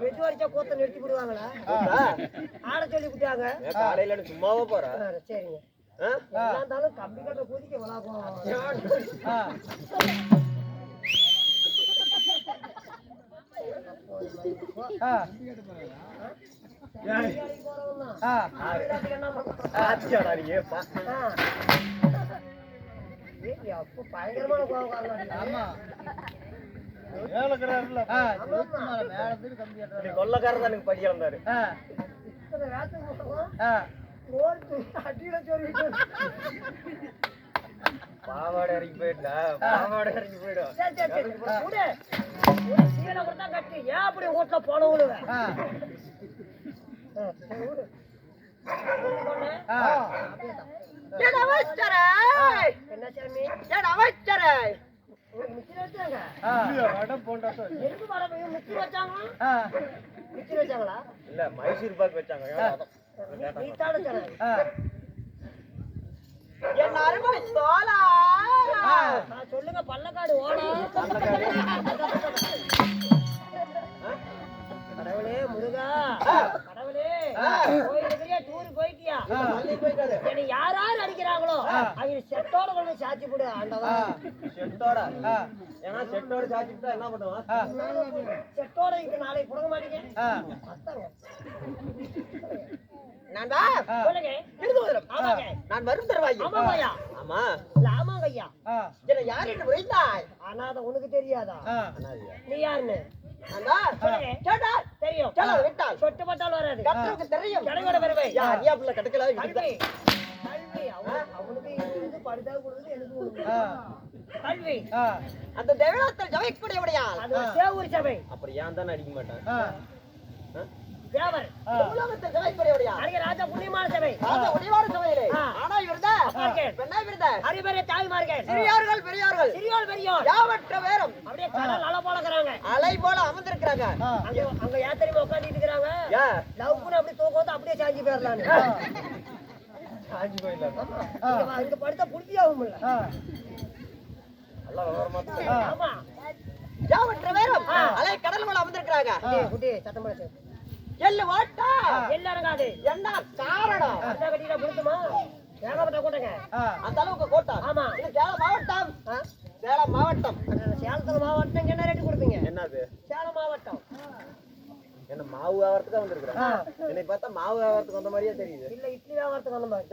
Veg வரிச்சா கூத்த நிறுத்தி விடுவாங்களா? ஆட சொல்லி விட்டாங்க. காலையில சும்மாவா போற? சரிங்க. இருந்தாலும் கம்பி கட்ட குதிக்க விளாக்குவோம். பயங்கரமான கொள்ளக்காரர் தான் எனக்கு படிக்க வந்தாரு. பாவாடை இறங்கி போயிட்டா, பாவாடை இறங்கி போயிடும். சீலை கொடுத்தா கட்டி ஏன் அப்படி ஓட்டல போனவங்க என்ன சாமி அமைச்சரை மிச்சர் வச்சாங்க. மிச்சர் வச்சாங்களா? இல்ல மைசூர் பாக்கு வச்சாங்க. என் அருமை தோலா சொல்லுங்க. பள்ளக்காடு ஓடா கடவுளே முருகா, கடவுளே கோயிலுக்குரிய டூர் போயிட்டியா? என்னை யார் யார் அடிக்கிறாங்களோ அவங்க செட்டோட கொண்டு சாட்சி போடு ஆண்டவா. செட்டோட ஏன்னா செட்டோட சாட்சிட்டா என்ன பண்ணுவான்? செட்டோட இங்க நாளைக்கு புடுங்க மாட்டீங்க. நான் வரும் தருவாய். ஆமா ஆமாங்க ஐயா. யார் என்று உரைத்தாய்? அனாத உனக்கு தெரியாதா? நீ யாருன்னு தெரியும். சொட்டு பட்டால் வராது. தெரியும். கடையோட வருவை கிடைக்கல. அவனுக்கு படித்தா கொடுக்குது எனக்கு கல்வி. அந்த தேவராத்தல் சபைக்குடையவடையா? அது சேவூர் சபை. அப்படி ஏன் தானே அடிக்க மாட்டான்? தேவர் உலகத்தில் சபைக்குடையவடையா? அங்கே ராஜா புண்ணியமான சபை. ராஜா புண்ணியமான சபையிலே ஆனா விருதா பெண்ணாய் விருதா அறிவரே தாய்மார்கள், சிறியார்கள் பெரியார்கள், சிறியோர் பெரியோர் யாவற்ற வேறும் அப்படியே கடல் அலை போலக்கறாங்க. அலை போல அமர்ந்திருக்கிறாங்க. அங்க ஏன் தெரியுமா உட்கார்ந்துட்டு இருக்காங்க? லவ் கூட அப்படி தூக்கம் வந்து அப்படியே சாஞ்சி போயிடலான்னு. சாஞ்சி போயிடலாம். இங்க படுத்தா புடியாவும் இல்ல. நல்லா விவரமா ஆமா. யாவற்ற வேறும் அலை கடல் போல அமர்ந்திருக்கிறாங்க. குட்டி சத்தம் போடு. எல்ல வாட்டா எல்ல இறங்காது. என்ன காரணம்? அந்த கட்டில புடிச்சுமா ஏகப்பட்ட கூட்டங்க. அந்த அளவுக்கு கூட்டம். ஆமா. இது சேலம் மாவட்டம். சேலம் மாவட்டம். சேலத்துல மாவட்டம் என்ன ரேட் கொடுப்பீங்க? என்னது? சேலம் மாவட்டம். என்ன மாவு வியாபாரத்துக்கு வந்திருக்கிறேன். என்னை பார்த்தா மாவு வியாபாரத்துக்கு வந்த மாதிரியே தெரியுது. இல்ல இட்லி வியாபாரத்துக்கு வந்த மாதிரி.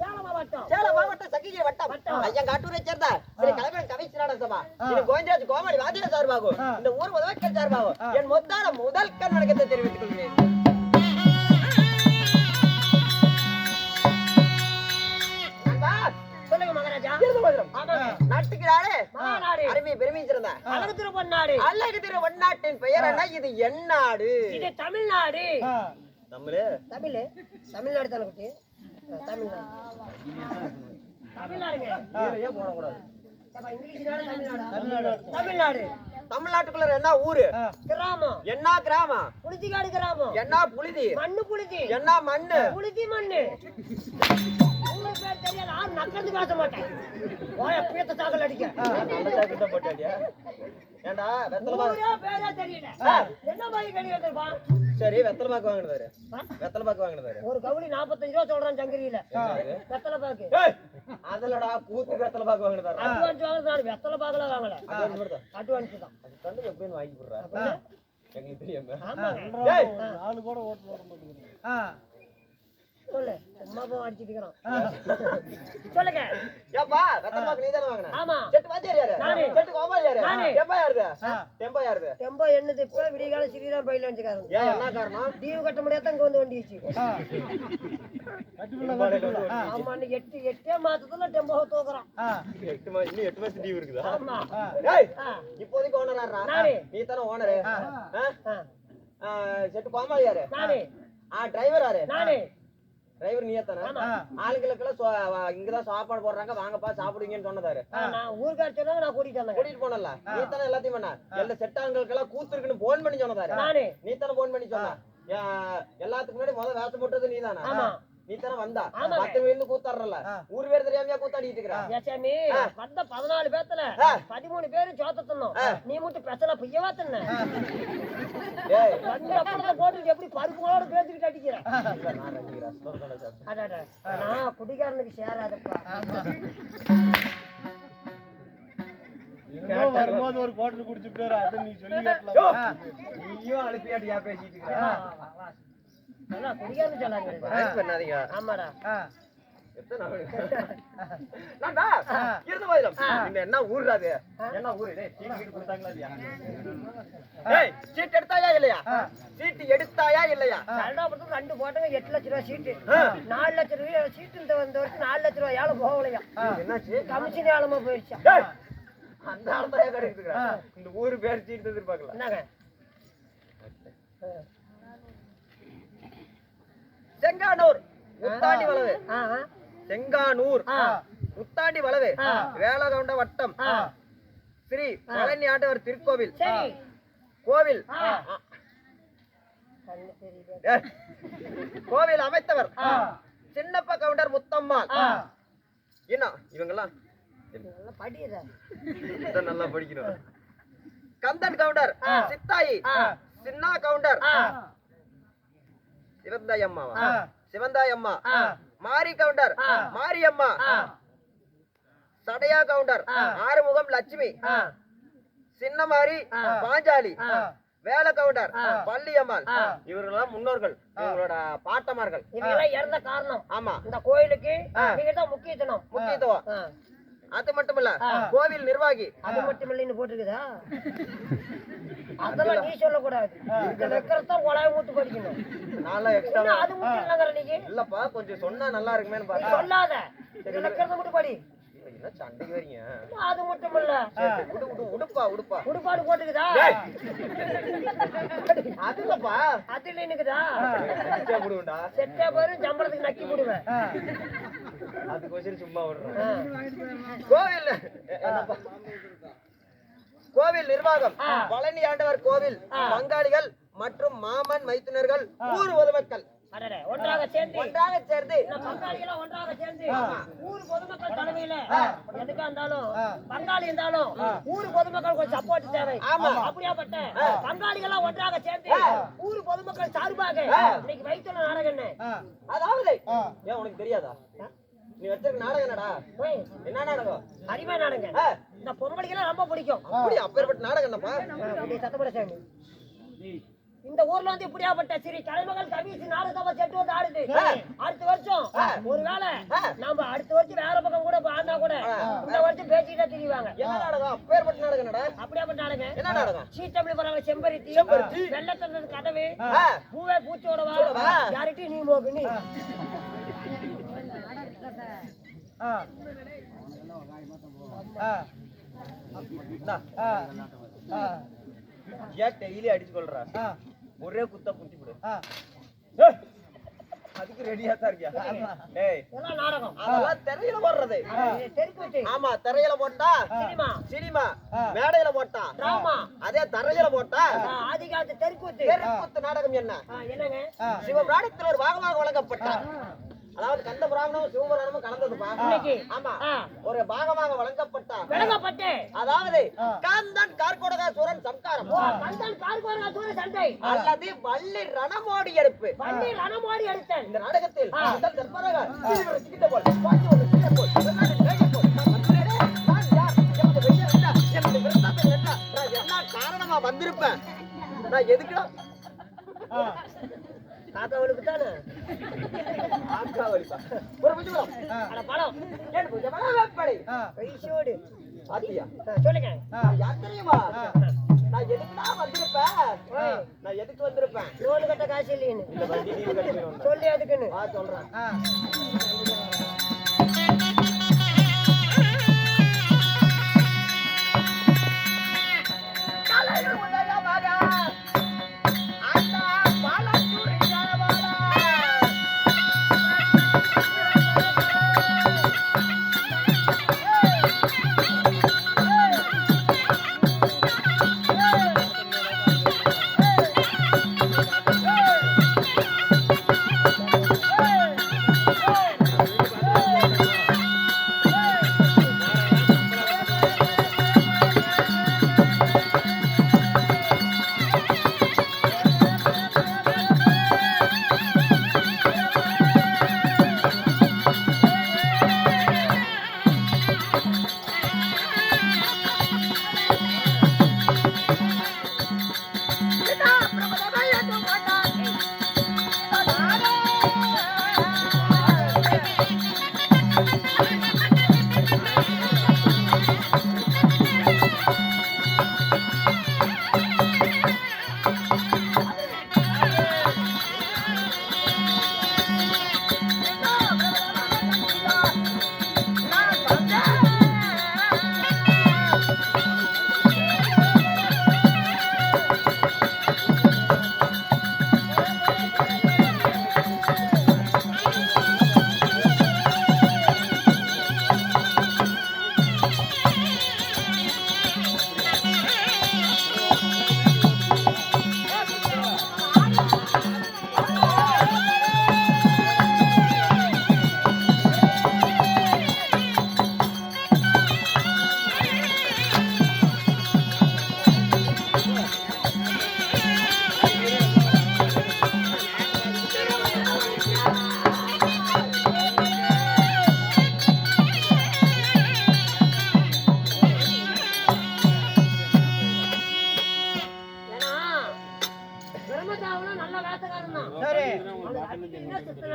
சேலம் மாவட்டம். சேலம் மாவட்டம் சக்கிகை வட்டம். ஐயா காட்டூரை சேர்ந்த திரு கலைவன் கவிச்சனாட சபா இது கோவிந்தராஜ் கோமாளி வாத்திய சார்பாகும் இந்த ஊர் முதல்வர் சார்பாகும் என் மொத்தான முதல் கண் வணக்கத்தை தெரிவித்துக் கொள்கிறேன். சொல்லுங்க மகாராஜா. நாட்டுக்கு அருமை பெருமை சிறந்த அழகு திரு பொன்னாடு. அழகு திரு பொன்னாட்டின் பெயர் என்ன? இது என் நாடு. இது தமிழ்நாடு. தமிழ் தமிழ்நாடு தானே குட்டி? தமிழ்நாடு தமிழ்நாடுங்க. ஏன் போடக்கூடாது? தமிழ்நாடு. தமிழ்நாட்டுக்குள்ள என்ன ஊரு? கிராமம். என்ன கிராமம்? புழுதிகாடு கிராமம். என்ன புழுதி? மண்ணு புழுதி. என்ன மண்ணு? புழுதி மண்ணு. உங்களுக்கு பேர் தெரியாது. ஆறு நக்கறது பேச மாட்டேன். ஓய பீத்த சாகல் அடிக்க. நல்ல சாக்கு தான் போட்டாடியா? ஏண்டா வெத்தலை பாக்கு பேரே தெரியல. என்ன மாதிரி கடி வந்திருப்பா? சரி வெத்தலை பாக்கு வாங்குனதாரு. வெத்தலை பாக்கு வாங்குனதாரு. ஒரு கவுளி 45 ரூபாய் சொல்றான் சங்கரியில. வெத்தலை பாக்கு. அதலடா கூத்து வெத்தலை பாக்கு வாங்குனதாரு. அட்வான்ஸ் வாங்குறாரு. வெத்தலை பாக்குல வாங்கல. அட்வான்ஸ் தான். அது தந்து எப்படின்னு வாங்கி போடுறா? எங்களுக்கு தெரியாம. ஆமா. டேய் 4 கூட ஓட்டு போட மாட்டேங்கிறீங்க. சொல்லு. சும்மா போ அடிச்சிட்டு இருக்கறோம். சொல்லுங்க. ஏப்பா வெத்தலை பாக்கு நீ தான வாங்குன? ஆமா. செட்டு வாத்தியார் யாரு? நானே. செட்டு கோபால் யாரு? டெம்பா யாரு? டெம்பா யாரு? டெம்போ என்னது இப்ப விடிகால ஸ்ரீராம் பையில வந்துக்காரு. ஏன் என்ன காரணம்? டீவ் கட்ட முடியாத இங்க வந்து வண்டி வச்சு. கட்டிப்புள்ள ஆமா நீ 8 மாசத்துல டெம்போ தூக்குறான். 8 மாசம் இன்னும் 8 மாசம் டீவ் இருக்குதா? ஆமா. ஏய் இப்போதைக்கு ஓனர் யாரா? நானே. நீ தான ஓனர். செட்டு கோபால் யாரு? நானே. டிரைவர் யாரு? நானே. டிரைவர் நீயே தானே? ஆளுங்களுக்கெல்லாம் இங்கதான் சாப்பாடு போடுறாங்க வாங்கப்பா சாப்பிடுங்கன்னு சொன்னதாரு. நான் ஊர்கார் சொன்னாங்க நான் கூட்டிட்டு வந்தேன். கூட்டிட்டு போனல நீ தானே எல்லாத்தையும் பண்ண எல்லா செட்டாங்களுக்கெல்லாம் கூத்து இருக்குன்னு போன் பண்ணி சொன்னதாரு. நானே. நீ தானே போன் பண்ணி சொன்ன எல்லாத்துக்கு முன்னாடி முதல்ல வேஷம் போட்டது நீ தானே? ஆமா. நீ தானே வந்தா ஆமாங்க. மத்தவங்க இருந்து கூத்தாடுறல ஊர் பேர் தெரியாமையா கூத்தாடிட்டு இருக்கிறா ஏசாமி வந்த 14 பேத்துல 13 பேரும் சோத்த தின்னோம் நீ மட்டும் பெசல பொய்யவா தின்ன ஏய் வந்து அப்புறம் போட்டு எப்படி பருப்புகளோட பேசிக்கிட்டு அடிக்கிற நான் ரெண்டு ரசம் தான சாப்பிட்டேன் அடடா நான் குடிகாரனுக்கு சேராதப்பா இன்னும் வரும்போது ஒரு குவார்டர் குடிச்சுட்டு அது நீ சொல்லி காட்டலாம். நீயும் அனுப்பியாட்டியா பேசிட்டு இருக்கிற நல்லா குடிகாரனு சொல்லாங்க பயஸ் பண்ணாதீங்க ஆமாடா எத்தனை நான்டா இருந்த போயிடும் நீங்க என்ன ஊர்டா அது என்ன ஊரு டேய் சீட் கொடுத்தாங்களா இல்லையா டேய் சீட் எடுத்தாயா இல்லையா சீட் எடுத்தாயா இல்லையா சரடாபுரத்துக்கு 2 போட்டாங்க 8 லட்சம் ரூபாய் சீட்டு 4 லட்சம் ரூபாய் சீட்டு இந்த வந்த வரைக்கும் 4 லட்சம் ரூபாய் ஏழை போகலையா என்னாச்சு கமிஷன் ஏழமா போயிடுச்சா டேய் அந்த ஆளத்தையே கிடைக்குதுங்க இந்த ஊரு பேர் சீட் எதிர்பார்க்கல என்னங்க செங்கானூர் முத்தாண்டி வளவு ஆ செங்கானூர் முத்தாண்டி வளவு வேலகவுண்ட வட்டம் ஸ்ரீ பழனி ஆண்டவர் திருக்கோவில் சரி கோவில் கண்ணு தெரியல கோவில் அமைத்தவர் சின்னப்ப கவுண்டர் முத்தம்மாள் என்ன இவங்கெல்லாம் நல்லா படியதா இதான் நல்லா படிக்கணும் கந்தன் கவுண்டர் சித்தாயி சின்னா கவுண்டர் சிவந்தாய் அம்மாவா சிவந்தாய் அம்மா மாரி கவுண்டர் மாரியம்மா சடையா கவுண்டர் ஆறுமுகம் லட்சுமி சின்னமாரி பாஞ்சாலி வேல கவுண்டர் பள்ளியம்மாள் இவர்களெல்லாம் முன்னோர்கள் இவங்களோட பாட்டமார்கள் இவங்கெல்லாம் இறந்த காரணம் ஆமா இந்த கோயிலுக்கு நீங்க தான் முக்கியத்துவம் அது மட்டுமல்ல கோவில் நிர்வாகி அது மட்டும் இல்லைன்னு போட்டுருக்குதா அதெல்லாம் நீ சொல்லக்கூடாது இந்த வைக்கிறதான் உலக மூத்து படிக்கணும் நான்லாம் எக்ஸ்ட்ரா அது மட்டும் இல்லைங்கிற நீங்க இல்லப்பா கொஞ்சம் சொன்னா நல்லா இருக்குமேன்னு நீ பார்த்தா சொல்லாத இந்த வைக்கிறத மட்டும் படி என்ன சண்டைக்கு வரீங்க அது மட்டும் இல்ல உடுப்பா உடுப்பாடு போட்டுக்குதா அது இல்லப்பா அது இல்லைன்னுக்குதா விடுவேன்டா செட்டே பேரு ஜம்பளத்துக்கு நக்கி போடுவேன் அதுக்கோசரம் சும்மா விடுறேன் கோவில் கோவில் நிர்வாகம் பழனி ஆண்டவர் கோவில் பங்காளிகள் மற்றும் மாமன் மைத்துனர்கள் ஊர் பொதுமக்கள் ஒன்றாக சேர்ந்து பங்காளிகள் ஒன்றாக சேர்ந்து ஊர் பொதுமக்கள் தலைமையில எதுக்கா இருந்தாலும் பங்காளி இருந்தாலும் ஊர் பொதுமக்கள் கொஞ்சம் சப்போர்ட் தேவை அப்படியாப்பட்ட பங்காளிகள் ஒன்றாக சேர்ந்து ஊர் பொதுமக்கள் சார்பாக இன்னைக்கு வைத்துள்ள நாடகம் என்ன அதாவது ஏன் உனக்கு தெரியாதா நீ வச்சிருக்க நாடகம் என்னடா என்ன நாடகம் அரிமா நாடகம் இந்த பொம்பளைக்கெல்லாம் ரொம்ப பிடிக்கும் அப்படி அப்பேற்பட்ட நாடகம் என்னப்பா சத்தப்பட சாமி இந்த ஊர்ல வந்து இப்படியாப்பட்ட ஸ்ரீ கலைமகள் கவிசி நாடகமா செட்டு வந்து ஆடுது அடுத்த வருஷம் ஒருவேளை நாம அடுத்த வருஷம் வேற பக்கம் கூட ஆடினா கூட இந்த வருஷம் பேசிக்கிட்டே திரிவாங்க என்ன நாடகம் அப்பேற்பட்ட நாடகம் என்னடா அப்படியாப்பட்ட நாடகம் என்ன நாடகம் சீட்டம்பளி போறாங்க செம்பருத்தி வெள்ளத்தந்தது கதவு பூவே பூச்சோடவா யார்கிட்டயும் நீ மோகு நீ ஏன் டெய்லி அடிச்சு கொள்றா ஒரே குத்தா புத்தி விடு அதுக்கு ரெடியா தான் இருக்கியா ஏய் எல்லாம் நாடகம் அதெல்லாம் திரையில போடுறது தெருக்கு ஆமா திரையில போட்டா சினிமா மேடையில போட்டா டிராமா அதே தரையில போட்டா ஆதி காலத்து தெருக்கூத்து தெருக்கூத்து நாடகம் என்ன என்னங்க சிவபிராணத்தில் ஒரு பாகமாக வழங்கப்பட்டார் அதாவது கந்த புராணமும் சிவபுராணமும் கலந்ததுப்பா ஆமா ஒரு பாகமாக வழங்கப்பட்ட அதாவது கந்தன் கார்கோடகாசூரன் சம்காரம் கந்தன் கார்கோடகாசூரன் சண்டை அல்லது வள்ளி ரணமோடி எடுப்பு இந்த நாடகத்தில் முதல் தற்பராக கிட்ட போல் பாட்டு ஒரு கிட்ட போல் என்ன காரணமா வந்திருப்பேன் நான் எதுக்குடா காக்காவளுக்கு தானே ஒரு புஜபலம் அட படம் ஏன் புஜபலம் வேப்படை கைசோடு ஆத்தியா சொல்லுங்க யார் தெரியுமா நான் எதுக்குடா வந்திருப்பேன் நான் எதுக்கு வந்திருப்பேன் லோன் கட்ட காசு இல்லைன்னு சொல்லி அதுக்குன்னு சொல்றேன்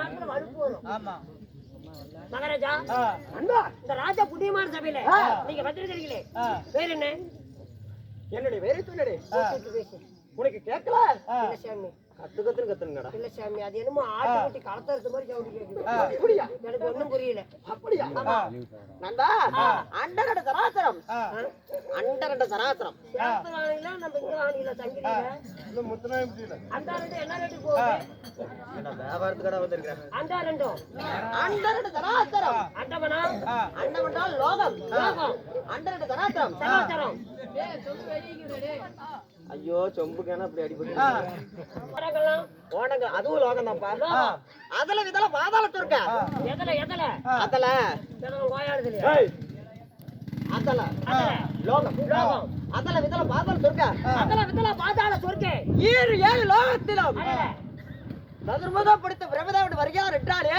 நேரத்துல வலுப்பு வரும். ஆமா மகாராஜா அண்ணா இந்த ராஜா புண்ணியமான சபையில நீங்க வந்திருக்கிறீங்களே பேர் என்ன? என்னுடைய வேற சொன்னடே பேசு. உனக்கு கேட்கல இல்ல சாமி, கத்துங்கடா இல்ல சாமி, அது என்னமோ ஆட்டு குட்டி களத்தறுத்த மாதிரி சவுண்ட் கேக்குது. அப்படியா எனக்கு ஒண்ணும் புரியல. அப்படியா நண்பா அண்டரட சராசரம் அண்டரட சராசரம் சேலத்து வாங்கில நம்ம இங்க வாங்கில தங்கில இல்ல முத்தனாய் முடியல அந்த ரெண்டு என்ன ரேட்டு போகுது? நான் வியாபாரத்துக்கடா வந்திருக்கேன் அந்த ரெண்டும் அண்டரட சராசரம் அண்டமனா அண்டமண்டா லோகம் லோகம் அண்டரட சராசரம் சராசரம் ஐயோ சொம்புக்கான அப்படி அடிபட்டு வரங்கலாம் ஓனங்க அதுவும் லோகம் தான்ப்பா அதுல விதல பாதாளத்து இருக்க எதல எதல அதல எதல கோயாடுது இல்லையா? அதல அதல லோகம் லோகம் அதல விதல பாதாளத்து இருக்க அதல விதல பாதாள சொர்க்கே ஏழு ஏழு லோகத்திலும் அடடே சதுர்முகம் படித்த பிரமதேவன் வருகிறார் என்றாரே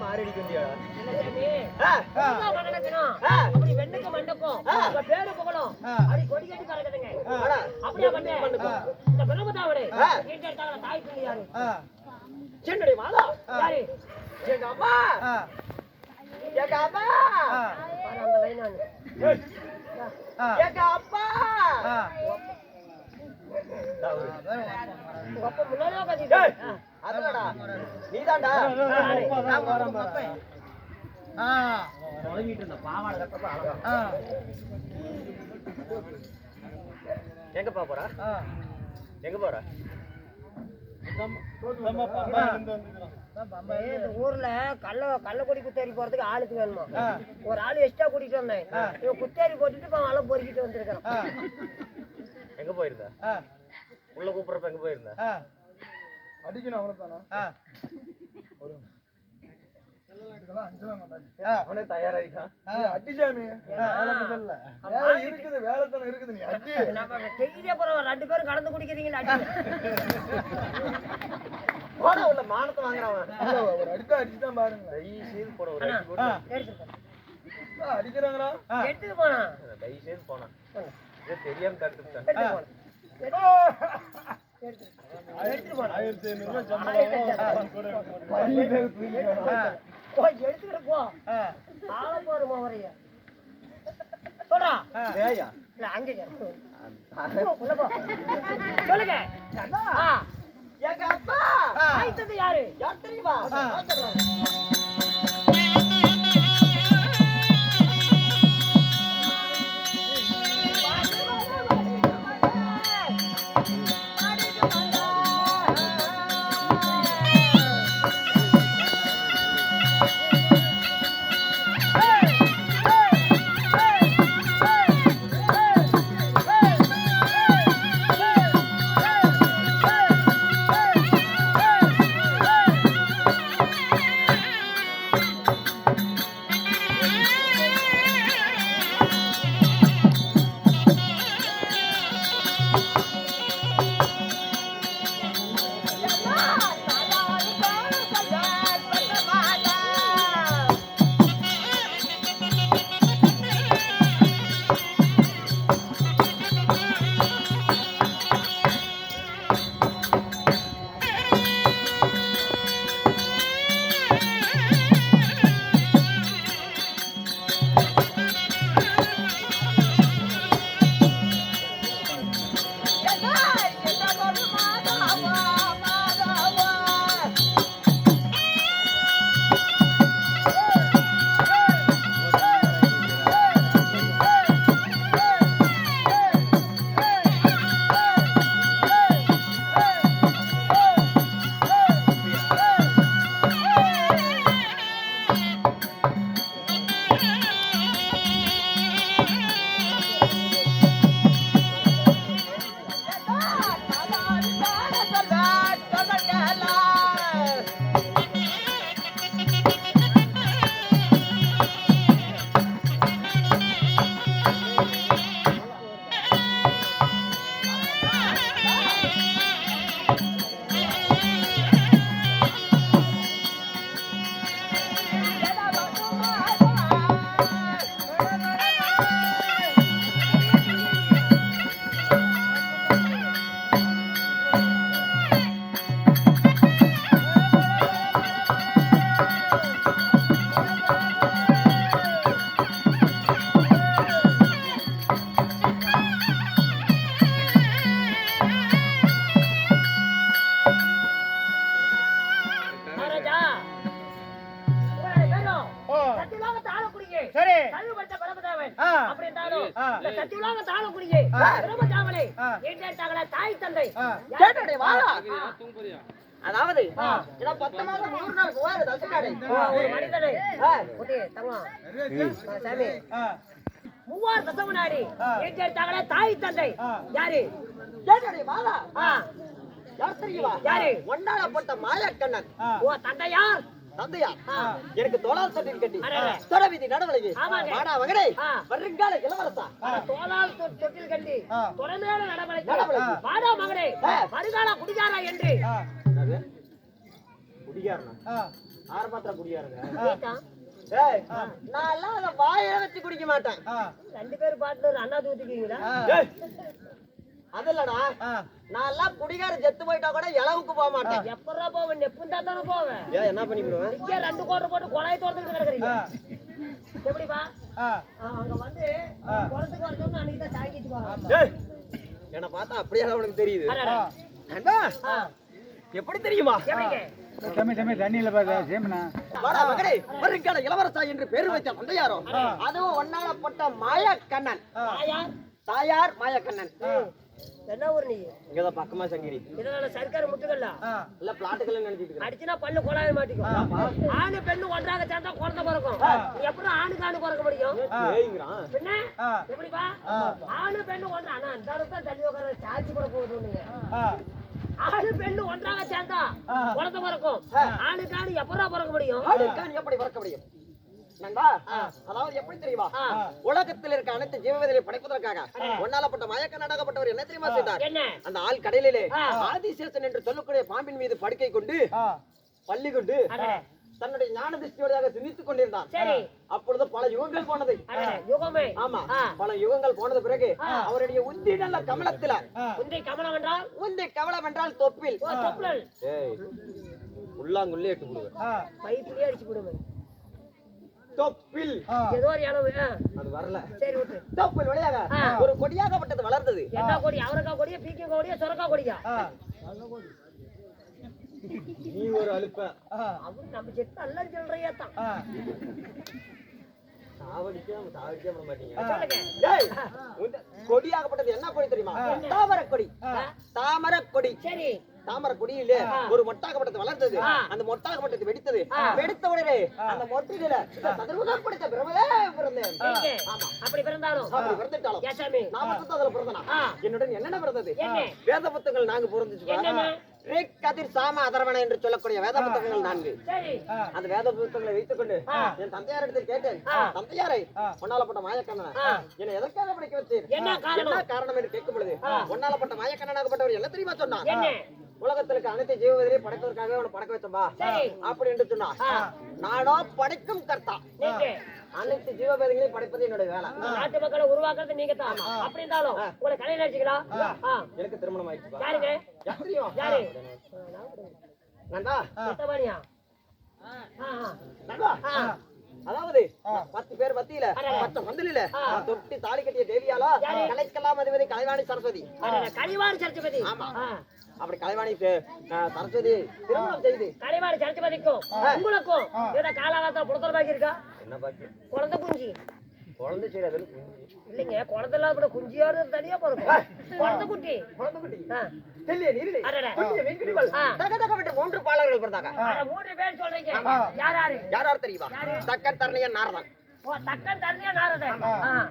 மாறடிக்க முடியாது அப்படி வெண்ணுக்கும் மண்ணுக்கும் உங்க பேரு புகழும் அப்படி கொடி கட்டி கறக்குதுங்க. அப்படியே பண்ணு இந்த பிரம்மதாவடே கேட்டாங்க தாய் பிள்ளை யாரு? சென்னடி மாதா யாரு? எங்க அம்மா எங்க அம்மா பாரு அந்த லைன் ஆனு. எங்க அப்பா உங்க அப்பா முன்னாடியே கத்திட்டு அதுடா நீதான்டா உலகிட்டு இருந்த பாவாடை கட்டப்ப அழகா எங்கப்பா போறா எங்க போறா இந்த ஊர்ல கள்ளக்குடி குத்தேரி போறதுக்கு ஆளுக்கு வேணுமா? ஒரு ஆளு எக்ஸ்ட்ரா கூட்டிட்டு வந்தேன். இவன் குத்தேரி போட்டுட்டு இப்ப மழை பொறுக்கிட்டு வந்திருக்கான். எங்க போயிருந்தா உள்ள கூப்பிடுறப்ப எங்க போயிருந்தா அடிக்கணும் அவ்வளவுதானா அவனே தயாராகிட்டான் அடிச்சாமி வேலை இருக்குது வேலை தானே இருக்குது நீ அடி நம்ம டெய்லியே போறோம், 2 பேரும் கலந்து குடிக்கிறீங்களா? அடி போட உள்ள மானத்தை வாங்குறவன் ஒரு அடித்தா அடிச்சுதான் பாருங்க தயவு செய்து போட ஒரு அடி போட்டு அடிக்கிறாங்களா எடுத்துட்டு போனா தயவு செய்து போனான் இது தெரியாம தடுத்துட்டேன் எடுத்துட்டு போனா 1500 சம்பளம் எடுத்துக்கிட்டு போ. ஆள போறோமா வரைய சொல்றா ஏயா இல்ல அங்க உள்ள போ சொல்லுங்க. எங்க அப்பா ஆயிட்டது யாரு? யார் தெரியுமா ஒன்றாக தாழக்கூடிய பிரம்மஜாமனை ஏற்றாங்களே தாய் தந்தை கேட்டடே வாடா. அதாவது இத 10 மாதம் 100 நாள் போவாரு தசகாடே. ஒரு மனிதனை குட்டி தங்கம் சாமி மூவார் தசமனாடி ஏற்றாங்களே தாய் தந்தை யாரு? கேட்டடே வாடா. யார் தெரியுமா? யாரு? ஒன்னாளப்பட்ட மாயக்கண்ணன். ஓ தந்தையார் தந்தையா? எனக்கு தோளால் தொட்டில் கட்டி அரே. தொடவிதி நடவலையே. ஆமாங்க. வாடா மகனே. வருங்கால இளவரசா. தோளால் தொட்டில் கட்டி தொடமேல நடவலைக்கு நடவலைக்கு. வாடா மகனே வருகால குடிகாரா என்று குடியாரனா? ஆரம்பத்துல குடியாருங்க. கேட்டான். ஏய், நான் எல்லாம் அத வாயில வச்சு குடிக்க மாட்டேன். 2 பேர் பார்ட்னர் அண்ணா தூத்திக்கீங்களா? ஏய், அதல்லடா. நான் எல்லாம் குடிகார செத்து போயிட்டா கூட இளவுக்கு போக மாட்டேன். எப்பறா போவேன்? நெப்புந்தா தானே போவேன். ஏன் என்ன பண்ணி போடுவேன்? இங்கே 2 கோட்டை போட்டு கொலையை தோட்டத்துக்கு கிடக்குறீங்க. எப்படிப்பா? அங்க வந்து குளத்துக்கு வரணும்னு அன்னைக்கு தான் சாங்கிட்டு போவாங்க. ஏய், என்ன பார்த்தா அப்படியே உனக்கு தெரியுது. அண்ணா, எப்படி தெரியுமா? எப்படிங்க? தண்ணியில பாரு சேமனா. வாடா மகனே, வருங்கால இளவரசா என்று பேர் வைத்த தந்தையாரோ, அதுவும் ஒன்னாளப்பட்ட மாயக்கண்ணன். தாயார் தாயார் மாயக்கண்ணன். என்ன ஊர் நீ? இங்கதான் பக்கமா சங்கிரி. இதனால சர்க்கார் முட்டுக்கல்ல இல்ல பிளாட்டுகள் நினைச்சிட்டு இருக்கேன். அடிச்சுனா பல்லு கொலாய மாட்டிக்கும். ஆணு பெண்ணு ஒன்றாக சேர்ந்தா குழந்தை பிறக்கும். நீ எப்படி ஆணுக்கு ஆணு பிறக்க முடியும்? ஏய்ங்கறான். பின்ன எப்படிப்பா? ஆணு பெண்ணு ஒன்றா அண்ணா அந்த அளவுக்கு தள்ளி உட்கார சாட்சி கூட போகுதுங்க. ஆணு பெண்ணு ஒன்றாக சேர்ந்தா குழந்தை பிறக்கும். ஆணுக்கு ஆணு எப்படா பிறக்க முடியும்? ஆளுக்கான் எப்படி பிறக்க முடியும்? நண்பா, அதாவது எப்படி தெரியுமா? உலகத்தில் இருக்க அனைத்து ஜீவவேதிகளை படைப்பதற்காக ஒன்னாலப்பட்ட மயக்கண்ணாகப்பட்டவர் என்ன தெரியுமா செய்தார்? என்ன? அந்த ஆள் கடலிலே ஆதிசேஷன் என்று சொல்லக்கூடிய பாம்பின் மீது படுக்கை கொண்டு பள்ளி கொண்டு தன்னுடைய ஞான திருஷ்டியோடையாக சிந்தித்துக் கொண்டிருந்தான். சரி. அப்பொழுது பல யுகங்கள் போனது. யுகமே. ஆமா, பல யுகங்கள் போனது பிறகு அவருடைய உந்தி நல்ல கமலத்துல உந்தி கமலம் என்றால் உந்தி கமலம் என்றால் தொப்பில். தொப்புள். ஏய், உள்ளாங்குள்ளே எட்டு போடுவேன். பைப்புலயே அடிச்சு போடுவேன். தொப்பில் ஏதோ ஒரு இளவு. அது வரல. சரி விட்டு. தொப்பில் வழியாக ஒரு கொடியாகப்பட்டது வளர்ந்தது. என்ன கொடி? அவரைக்காய் கொடியா, பீக்கங்காய் கொடியா, சொரக்காய் கொடியா? நீ ஒரு அலுப்ப. அவரு நம்ம செட்டு அல்லன்னு சொல்றையா தான். சாவடிக்க மாட்டீங்க. சொல்லுங்க. ஏய், கொடியாகப்பட்டது என்ன கொடி தெரியுமா? தாமரை கொடி. தாமரை கொடி. சரி. தாமரை கொடியிலே ஒரு மொட்டாகப்பட்டது வளர்ந்தது. அந்த மொட்டாகப்பட்டது வெடித்தது. வெடித்த உடனே அந்த மொட்டில சதுர்முகம் படைத்த பிரமலே பிறந்தேன். ஆமா, அப்படி பிறந்தாலும் அப்படி பிறந்துட்டாலும் ஏசாமி நான் மட்டும் அதுல பிறந்தனா? என்னுடன் என்னென்ன பிறந்தது? என்ன? வேத புத்தகங்கள் 4 பிறந்துச்சு. என்னென்ன? ரிக், கதிர், சாம, அதர்வன என்று சொல்லக்கூடிய வேத புத்தகங்கள் 4. சரி. அந்த வேத புத்தகங்களை வைத்துக் கொண்டு என் தந்தையாரிடத்தில் கேட்டேன். தந்தையாரை, ஒன்னாலப்பட்ட மாயக்கண்ணனை என்னை எதற்காக படிக்க வச்சீர்? என்ன காரணம் என்று கேட்கும் பொழுது ஒன்னாலப்பட்ட மாயக்கண்ணனாகப்பட்டவர் என்ன தெரியுமா சொன்னார்? என்ன? உலகத்திற்கு அனைத்து ஜீவவேதிகளையும் படைப்பதற்காகவே அவனை படைக்க வச்சம்பா அப்படி என்று சொன்னா. நானோ படைக்கும் கர்த்தா. அனைத்து ஜீவவேதிகளையும் படைப்பது என்னுடைய வேலை. நாட்டு மக்களை உருவாக்குறது நீங்க தான். அப்படி இருந்தாலும் உங்களை கல்யாணம் ஆச்சுங்களா? எனக்கு திருமணம் ஆயிடுச்சு. யாருங்க? யாரு? நண்பா, சுத்தமானியா? நண்பா, அதாவது 10 பேர் மத்தியில 10 பந்தலில தொட்டி தாலி கட்டிய தேவியாலா கலைக்கலாம் அதிபதி கலைவாணி சரஸ்வதி. கலைவாணி சரஸ்வதி. அப்படி கலைவாணி சரஸ்வதி திருமணம் செய்து கலைவாணி சரஸ்வதிக்கும் உங்களுக்கும் ஏதோ காலாகாலத்துல புடத்தல் பாக்கி இருக்கா? என்ன பாக்கி? குழந்தை குஞ்சு. குழந்தை செய்யறது இல்லைங்க, குழந்தை இல்லாத கூட குஞ்சியோட தனியா பிறக்கும். குழந்தை குட்டி. குழந்தை குட்டி. தெரியல நீரிலே. குட்டிய வெங்கிடிகள் தகதக விட்டு 3 பாலர்கள் பிறந்தாங்க. 3 பேர் சொல்றீங்க. யார் யாரு? யார் தெரியுமா? தக்கன், தரணியன், நாரதன். ஓ, தக்கன், தரணியன், நாரதன்.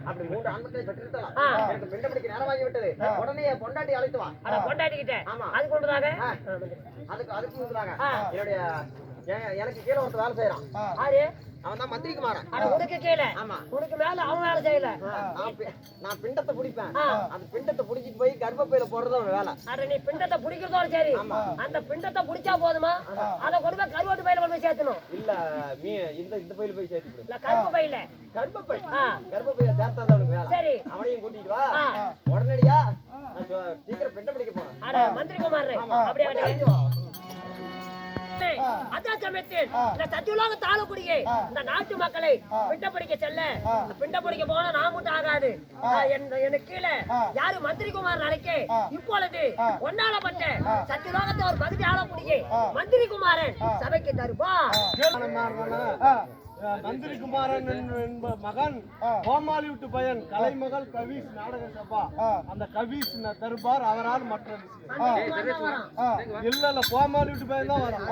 அப்படி 3 ஆண்மக்களை பெற்றிருக்கலாம். எனக்கு பிண்டம் பிடிக்க நேரமாகி விட்டது. உடனே பொண்டாட்டி அழைத்து வா. கொண்டாடிக்கிட்டே. ஆமா, அது கொண்டுதாங்க. அதுக்கு முன்னாங்க என்னுடைய எனக்கு கீழே ஒருத்தர் வேலை செய்யறான். யாரு? அவன் தான் மந்திரி குமாரன். உனக்கு கீழே? ஆமா. உனக்கு மேல அவன் வேலை செய்யல. நான் பிண்டத்தை பிடிப்பேன். அந்த பிண்டத்தை பிடிச்சிட்டு போய் கர்ப்பப்பையில போடுறது அவன் வேலை. அட, நீ பிண்டத்தை பிடிக்கிறதோட சரி. அந்த பிண்டத்தை பிடிச்சா போதுமா? அதை கொண்டு போய் கருவாட்டு பையில கொண்டு போய் சேர்த்தணும். இல்ல, இந்த பையில போய் சேர்த்து இல்ல, கருப்பு பையில. கர்ப்பப்பையில சேர்த்தாதான் அவனுக்கு வேலை. சரி, அவனையும் கூட்டிட்டு வா. உடனடியா சீக்கிரம் பிண்டம் பிடிக்க போறேன். அட, மந்திரி குமார் அப்படியே அதான் சமயத்தில் இந்த சத்தியுலக தாழக்கூடிய இந்த நாட்டு மக்களை பிண்ட பிடிக்க செல்ல, பிண்ட பிடிக்க போனா நான் மட்டும் ஆகாது. எனக்கு கீழே யாரு? மந்திரி குமார் அழைக்க இப்பொழுது ஒன்னாலப்பட்ட சத்தியுலகத்தை ஒரு பகுதி ஆளக்கூடிய மந்திரி குமாரன் சபைக்கு தருப்பா. நந்திரிகுமாரன் என்ப மகன் கோமாளி விட்டு பையன் கலைமகள் கவிஸ் நாடக சபா அந்த கவிஸ் தருபார் அவரால் மற்ற விஷயம் இல்ல கோமாளி விட்டு பையன் தான் வரும்